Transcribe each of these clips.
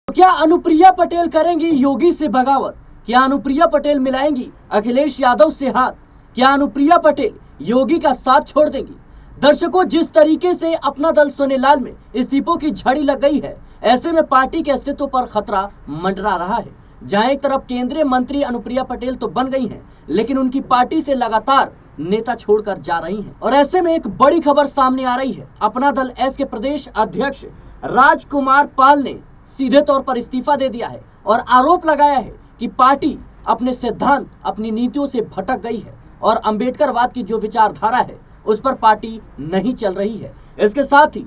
क्या अनुप्रिया पटेल करेंगी योगी से बगावत? क्या अनुप्रिया पटेल मिलाएंगी अखिलेश यादव से हाथ? क्या अनुप्रिया पटेल योगी का साथ छोड़ देंगी? दर्शकों, जिस तरीके से अपना दल सोनेलाल में इस्तीफों की झड़ी लग गई है, ऐसे में पार्टी के अस्तित्व पर खतरा मंडरा रहा है। जहां एक तरफ केंद्रीय मंत्री अनुप्रिया पटेल तो बन गई हैं, लेकिन उनकी पार्टी से लगातार नेता छोड़कर जा रही हैं। और ऐसे में एक बड़ी खबर सामने आ रही है। अपना दल एस के प्रदेश अध्यक्ष राजकुमार पाल ने सीधे तौर पर इस्तीफा दे दिया है और आरोप लगाया है कि पार्टी अपने सिद्धांत, अपनी नीतियों से भटक गई है और अंबेडकरवाद की जो विचारधारा है उस पर पार्टी नहीं चल रही है। इसके साथ ही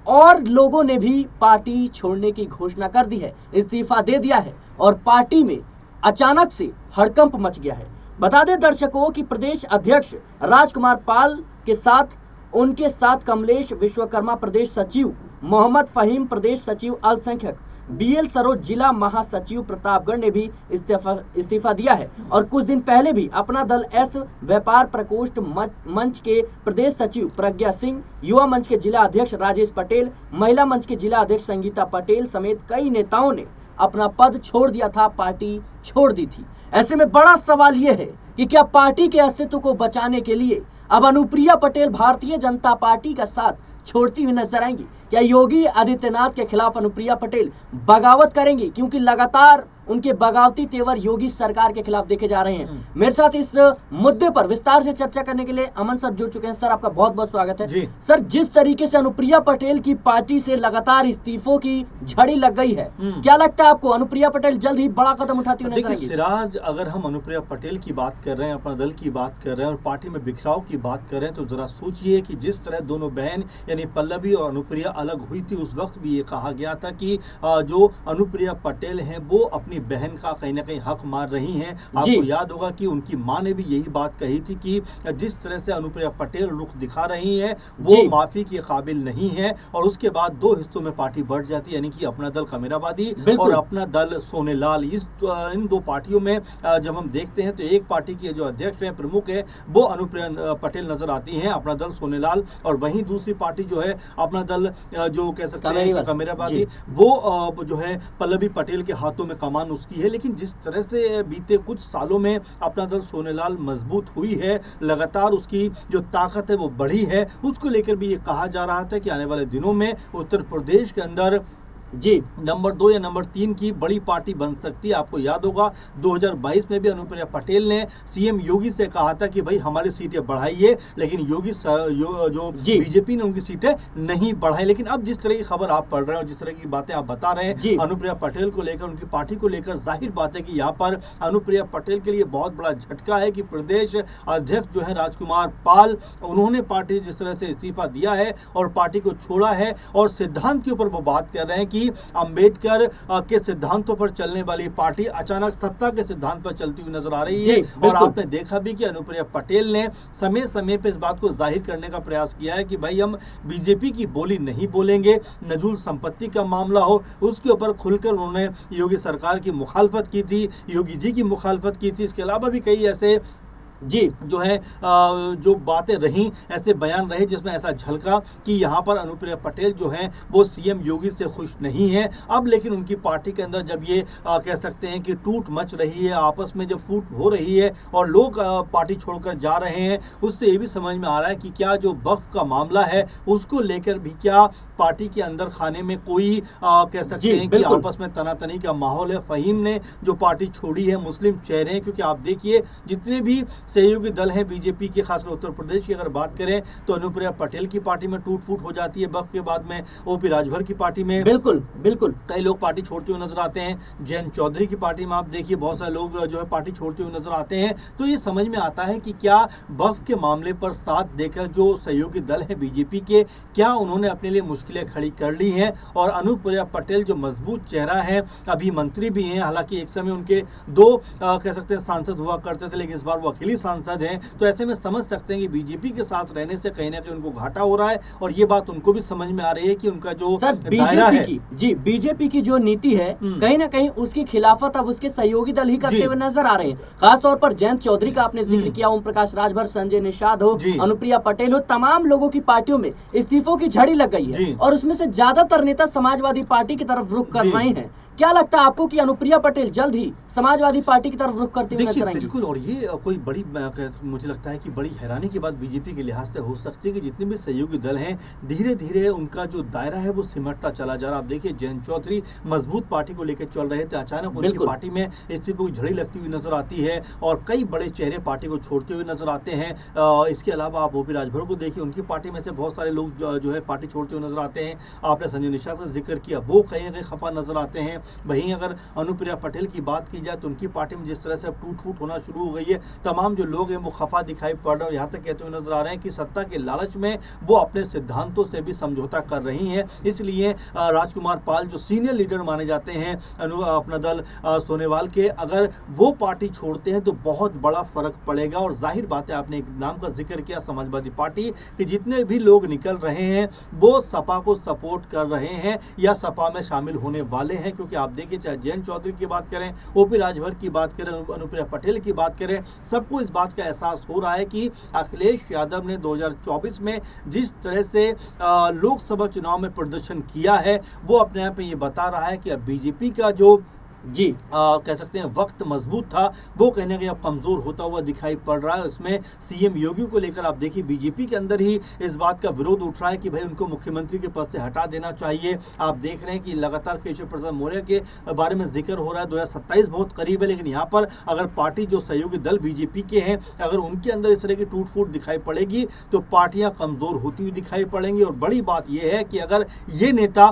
और लोगों ने भी पार्टी छोड़ने की घोषणा कर दी है, इस्तीफा दे दिया है और पार्टी में अचानक से हड़कंप मच गया है। बता दें दर्शकों कि प्रदेश अध्यक्ष राजकुमार पाल के साथ उनके साथ कमलेश विश्वकर्मा प्रदेश सचिव, मोहम्मद फहीम प्रदेश सचिव अल्पसंख्यक, बीएल सरोज जिला महासचिव प्रतापगढ़ ने भी इस्तीफा दिया है। और कुछ दिन पहले भी अपना दल एस व्यापार प्रकोष्ठ मंच के प्रदेश सचिव प्रज्ञा सिंह, युवा मंच के जिला अध्यक्ष राजेश पटेल, महिला मंच के जिला अध्यक्ष संगीता पटेल समेत कई नेताओं ने अपना पद छोड़ दिया था, पार्टी छोड़ दी थी। ऐसे में बड़ा सवाल यह है कि क्या पार्टी के अस्तित्व को बचाने के लिए अब अनुप्रिया पटेल भारतीय जनता पार्टी का साथ छोड़ती हुई नजर आएंगी? क्या योगी आदित्यनाथ के खिलाफ अनुप्रिया पटेल बगावत करेंगी? क्योंकि लगातार उनके बगावती तेवर योगी सरकार के खिलाफ देखे जा रहे हैं। मेरे साथ इस मुद्दे पर विस्तार से चर्चा करने के लिए अमन सर जुड़ चुके हैं। सर, आपका बहुत बहुत स्वागत है। जी। सर, जिस तरीके से अनुप्रिया पटेल की पार्टी से लगातार इस्तीफों की झड़ी लग गई है, क्या लगता है आपको अनुप्रिया पटेल जल्द ही बड़ा कदम उठाती हुई नजर आएंगी? सिराज, अगर हम अनुप्रिया पटेल की बात कर रहे हैं, अपना दल की बात कर रहे हैं और पार्टी में बिखराव की बात कर रहे हैं, तो जरा सोचिए कि जिस तरह दोनों बहन यानी पल्लवी और अनुप्रिया अलग हुई थी, उस वक्त भी ये कहा गया था कि जो अनुप्रिया पटेल हैं वो अपनी बहन का कहीं ना कहीं हक मार रही हैं। आपको याद होगा कि उनकी मां ने भी यही बात कही थी कि जिस तरह से अनुप्रिया पटेल रुख दिखा रही हैं वो माफी के काबिल नहीं है। और उसके बाद दो हिस्सों में पार्टी बढ़ जाती है, यानी कि अपना दल कामेराबादी और अपना दल सोनेलाल। इन दो पार्टियों में जब हम देखते हैं तो एक पार्टी के जो अध्यक्ष हैं, प्रमुख है, वो अनुप्रिया पटेल नजर आती हैं, अपना दल सोनेलाल, और वहीं दूसरी पार्टी जो है अपना दल जो कह सकते हैं कामेराबादी, वो जो है पल्लवी पटेल के हाथों में कमान उसकी है। लेकिन जिस तरह से बीते कुछ सालों में अपना दल सोनेलाल मजबूत हुई है, लगातार उसकी जो ताकत है वो बढ़ी है, उसको लेकर भी ये कहा जा रहा था कि आने वाले दिनों में उत्तर प्रदेश के अंदर नंबर 2 या नंबर 3 की बड़ी पार्टी बन सकती है। आपको याद होगा 2022 में भी अनुप्रिया पटेल ने सीएम योगी से कहा था कि भाई हमारी सीटें बढ़ाइए, लेकिन योगी जो बीजेपी ने उनकी सीटें नहीं बढ़ाई। लेकिन अब जिस तरह की खबर आप पढ़ रहे हैं और जिस तरह की बातें आप बता रहे हैं अनुप्रिया पटेल को लेकर, उनकी पार्टी को लेकर, जाहिर बात है कि यहाँ पर अनुप्रिया पटेल के लिए बहुत बड़ा झटका है कि प्रदेश अध्यक्ष जो है राजकुमार पाल, उन्होंने पार्टी जिस तरह से इस्तीफा दिया है और पार्टी को छोड़ा है और सिद्धांत के ऊपर वो बात कर रहे हैं कि अंबेडकर के सिद्धांतों पर चलने वाली पार्टी अचानक सत्ता के सिद्धांत पर चलती हुई नजर आ रही है। और आपने देखा भी कि अनुप्रिया पटेल ने समय समय पर इस बात को जाहिर करने का प्रयास किया है कि भाई हम बीजेपी की बोली नहीं बोलेंगे। नजूल संपत्ति का मामला हो, उसके ऊपर खुलकर उन्होंने योगी सरकार की मुखालफत की थी, योगी जी की मुखालफत की थी। इसके अलावा भी कई ऐसे जो है जो बातें रहीं, ऐसे बयान रहे जिसमें ऐसा झलका कि यहाँ पर अनुप्रिया पटेल जो हैं वो सीएम योगी से खुश नहीं है। अब लेकिन उनकी पार्टी के अंदर जब ये कह सकते हैं कि टूट मच रही है, आपस में जब फूट हो रही है और लोग पार्टी छोड़कर जा रहे हैं, उससे ये भी समझ में आ रहा है कि क्या जो वक्फ का मामला है उसको लेकर भी क्या पार्टी के अंदर खाने में कोई कह सकते हैं कि आपस में तनातनी का माहौल है। फहीम ने जो पार्टी छोड़ी है, मुस्लिम चेहरे हैं, क्योंकि आप देखिए जितने भी सहयोगी दल हैं बीजेपी के, खासकर उत्तर प्रदेश की अगर बात करें तो अनुप्रिया पटेल की पार्टी में टूट फूट हो जाती है, वक्त के बाद में ओपी राजभर की पार्टी में बिल्कुल कई लोग पार्टी छोड़ते हुए नजर आते हैं। जयंत चौधरी की पार्टी में आप देखिए बहुत सारे लोग जो है पार्टी छोड़ते हुए नजर आते हैं। तो ये समझ में आता है कि क्या वक्त के मामले पर साथ देकर जो सहयोगी दल है बीजेपी के, क्या उन्होंने अपने लिए मुश्किलें खड़ी कर ली हैं। और अनुप्रिया पटेल जो मजबूत चेहरा है, अभी मंत्री भी हैं, हालांकि एक समय उनके 2 कह सकते हैं सांसद हुआ करते थे, लेकिन इस बार वो अकेली सांसद हैं, तो ऐसे में समझ सकते हैं कि बीजेपी के साथ रहने से कहीं ना कहीं उनको घाटा हो रहा है और ये बात उनको भी समझ में आ रही है कि उनका जो दायरा है, बीजेपी की जो नीति है कहीं ना कहीं उसकी खिलाफत अब उसके सहयोगी दल ही करते हुए नजर आ रहे हैं। खासतौर पर जयंत चौधरी का आपने जिक्र किया, ओम प्रकाश राजभर, संजय निषाद हो, अनुप्रिया पटेल हो, तमाम लोगों की पार्टियों में इस्तीफों की झड़ी लग गई है और उसमें से ज्यादातर नेता समाजवादी पार्टी की तरफ रुख कर रहे हैं। क्या लगता है आपको कि अनुप्रिया पटेल जल्द ही समाजवादी पार्टी की तरफ रुख करते हुए नजर आएंगी? बिल्कुल, और ये कोई बड़ी, मुझे लगता है कि बड़ी हैरानी की बात बीजेपी के लिहाज से हो सकती है कि जितने भी सहयोगी दल हैं धीरे धीरे उनका जो दायरा है वो सिमटता चला जा रहा। आप देखिए जयंत चौधरी मजबूत पार्टी को लेकर चल रहे थे, अचानक उनकी पार्टी में इस्तीफों की झड़ी लगती हुई नजर आती है और कई बड़े चेहरे पार्टी को छोड़ते हुए नजर आते हैं। इसके अलावा आप ओपी राजभर को देखिए, उनकी पार्टी में से बहुत सारे लोग जो है पार्टी छोड़ते हुए नजर आते हैं। आपने संजय निषाद का जिक्र किया, वो कहीं ना कहीं खफा नजर आते हैं। वहीं अगर अनुप्रिया पटेल की बात की जाए तो उनकी पार्टी में जिस तरह से अब टूट फूट होना शुरू हो गई है, तमाम जो लोग हैं वो खफा दिखाई पड़ रहे हैं और यहाँ तक कहते हुए नजर आ रहे हैं कि सत्ता के लालच में वो अपने सिद्धांतों से भी समझौता कर रही हैं। इसलिए राजकुमार पाल जो सीनियर लीडर माने जाते हैं अपना दल सोनेवाल के, अगर वो पार्टी छोड़ते हैं तो बहुत बड़ा फर्क पड़ेगा। और जाहिर बात है, आपने एक नाम का जिक्र किया समाजवादी पार्टी कि जितने भी लोग निकल रहे हैं वो सपा को सपोर्ट कर रहे हैं या सपा में शामिल होने वाले हैं, क्योंकि आप देखिए चाहे जयंत चौधरी की बात करें, ओपी राजभर की बात करें, अनुप्रिया पटेल की बात करें, सबको इस बात का एहसास हो रहा है कि अखिलेश यादव ने 2024 में जिस तरह से लोकसभा चुनाव में प्रदर्शन किया है वो अपने आप में ये बता रहा है कि अब बीजेपी का जो कह सकते हैं वक्त मजबूत था वो कहीं ना कहीं अब कमजोर होता हुआ दिखाई पड़ रहा है। उसमें सीएम योगी को लेकर आप देखिए बीजेपी के अंदर ही इस बात का विरोध उठ रहा है कि भाई उनको मुख्यमंत्री के पद से हटा देना चाहिए। आप देख रहे हैं कि लगातार केशव प्रसाद मौर्य के बारे में जिक्र हो रहा है, 2027 बहुत करीब है, लेकिन यहाँ पर अगर पार्टी जो सहयोगी दल बीजेपी के हैं अगर उनके अंदर इस तरह की टूट फूट दिखाई पड़ेगी तो पार्टियां कमजोर होती हुई दिखाई पड़ेंगी। और बड़ी बात यह है कि अगर ये नेता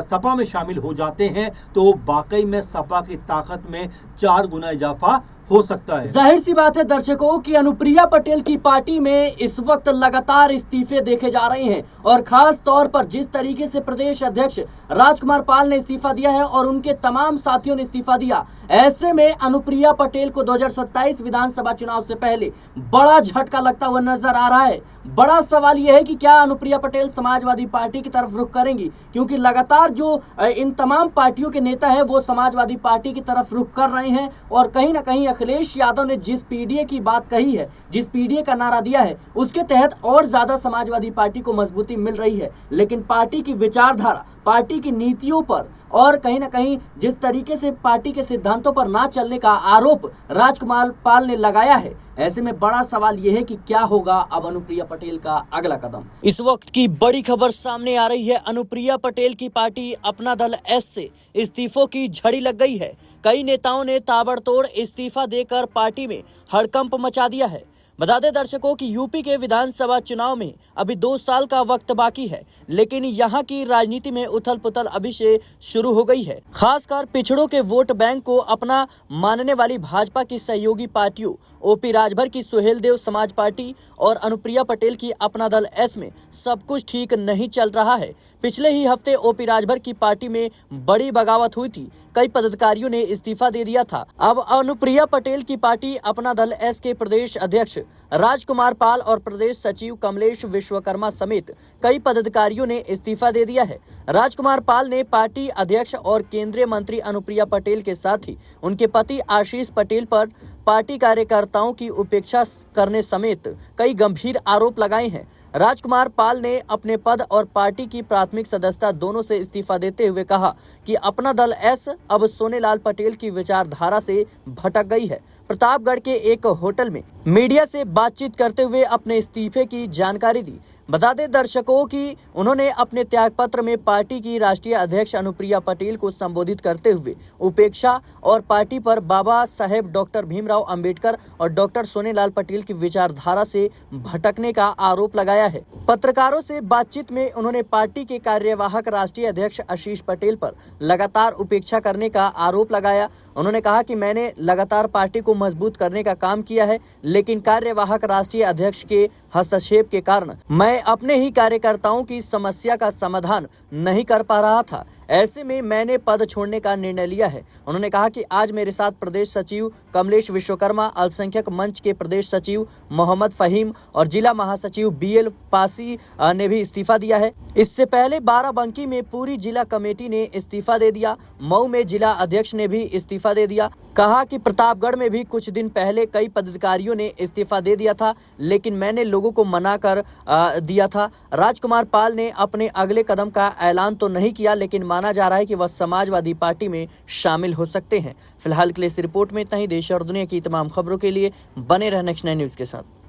सपा में शामिल हो जाते हैं तो वाकई में सपा की ताकत में 4 गुना इजाफा हो सकता है। जाहिर सी बात है दर्शकों की अनुप्रिया पटेल की पार्टी में इस वक्त लगातार इस्तीफे देखे जा रहे हैं और खास तौर पर जिस तरीके से प्रदेश अध्यक्ष राजकुमार पाल ने इस्तीफा दिया है और उनके तमाम साथियों ने इस्तीफा दिया, ऐसे में अनुप्रिया पटेल को 2027 विधानसभा चुनाव से पहले बड़ा झटका लगता हुआ नजर आ रहा है। बड़ा सवाल यह है कि क्या अनुप्रिया पटेल समाजवादी पार्टी की तरफ रुख करेंगी, क्योंकि लगातार जो इन तमाम पार्टियों के नेता है वो समाजवादी पार्टी की तरफ रुख कर रहे हैं और कहीं ना कहीं अखिलेश यादव ने जिस पीडीए की बात कही है, जिस पीडीए का नारा दिया है, उसके तहत और ज्यादा समाजवादी पार्टी को मजबूती मिल रही है। लेकिन पार्टी की विचारधारा, पार्टी की नीतियों पर और कहीं ना कहीं जिस तरीके से पार्टी के सिद्धांतों पर ना चलने का आरोप राजकुमार पाल ने लगाया है, ऐसे में बड़ा सवाल यह है कि क्या होगा अब अनुप्रिया पटेल का अगला कदम। इस वक्त की बड़ी खबर सामने आ रही है, अनुप्रिया पटेल की पार्टी अपना दल एस से इस्तीफों की झड़ी लग गई है। कई नेताओं ने ताबड़तोड़ इस्तीफा देकर पार्टी में हड़कंप मचा दिया है। बता दें दर्शकों कि यूपी के विधानसभा चुनाव में अभी 2 साल का वक्त बाकी है, लेकिन यहाँ की राजनीति में उथल पुथल अभी से शुरू हो गई है। खासकर पिछड़ों के वोट बैंक को अपना मानने वाली भाजपा की सहयोगी पार्टियों ओपी राजभर की सुहेलदेव समाज पार्टी और अनुप्रिया पटेल की अपना दल एस में सब कुछ ठीक नहीं चल रहा है। पिछले ही हफ्ते ओपी राजभर की पार्टी में बड़ी बगावत हुई थी, कई पदाधिकारियों ने इस्तीफा दे दिया था। अब अनुप्रिया पटेल की पार्टी अपना दल एस के प्रदेश अध्यक्ष राजकुमार पाल और प्रदेश सचिव कमलेश विश्वकर्मा समेत कई पदाधिकारियों ने इस्तीफा दे दिया है। राजकुमार पाल ने पार्टी अध्यक्ष और केंद्रीय मंत्री अनुप्रिया पटेल के साथ ही उनके पति आशीष पटेल पर पार्टी कार्यकर्ताओं की उपेक्षा करने समेत कई गंभीर आरोप लगाए हैं। राजकुमार पाल ने अपने पद और पार्टी की प्राथमिक सदस्यता दोनों से इस्तीफा देते हुए कहा कि अपना दल एस अब सोनेलाल पटेल की विचारधारा से भटक गई है। प्रतापगढ़ के एक होटल में मीडिया से बातचीत करते हुए अपने इस्तीफे की जानकारी दी। बता दें दर्शकों कि उन्होंने अपने त्यागपत्र में पार्टी की राष्ट्रीय अध्यक्ष अनुप्रिया पटेल को संबोधित करते हुए उपेक्षा और पार्टी पर बाबा साहेब डॉक्टर भीमराव अंबेडकर और डॉक्टर सोनेलाल पटेल की विचारधारा से भटकने का आरोप लगाया है। पत्रकारों से बातचीत में उन्होंने पार्टी के कार्यवाहक राष्ट्रीय अध्यक्ष आशीष पटेल पर लगातार उपेक्षा करने का आरोप लगाया। उन्होंने कहा कि मैंने लगातार पार्टी को मजबूत करने का काम किया है, लेकिन कार्यवाहक राष्ट्रीय अध्यक्ष के हस्तक्षेप के कारण मैं अपने ही कार्यकर्ताओं की समस्या का समाधान नहीं कर पा रहा था। ऐसे में मैंने पद छोड़ने का निर्णय लिया है। उन्होंने कहा कि आज मेरे साथ प्रदेश सचिव कमलेश विश्वकर्मा, अल्पसंख्यक मंच के प्रदेश सचिव मोहम्मद फहीम और जिला महासचिव BL पासी ने भी इस्तीफा दिया है। इससे पहले बाराबंकी में पूरी जिला कमेटी ने इस्तीफा दे दिया। मऊ में जिला अध्यक्ष ने भी इस्तीफा दे दिया। कहा कि प्रतापगढ़ में भी कुछ दिन पहले कई पदाधिकारियों ने इस्तीफा दे दिया था, लेकिन मैंने लोगों को मना कर दिया था। राजकुमार पाल ने अपने अगले कदम का ऐलान तो नहीं किया, लेकिन माना जा रहा है कि वह समाजवादी पार्टी में शामिल हो सकते हैं। फिलहाल के लिए इस रिपोर्ट में इतना ही। देश और दुनिया की तमाम खबरों के लिए बने रहें नेक्स्ट 9 न्यूज़ के साथ।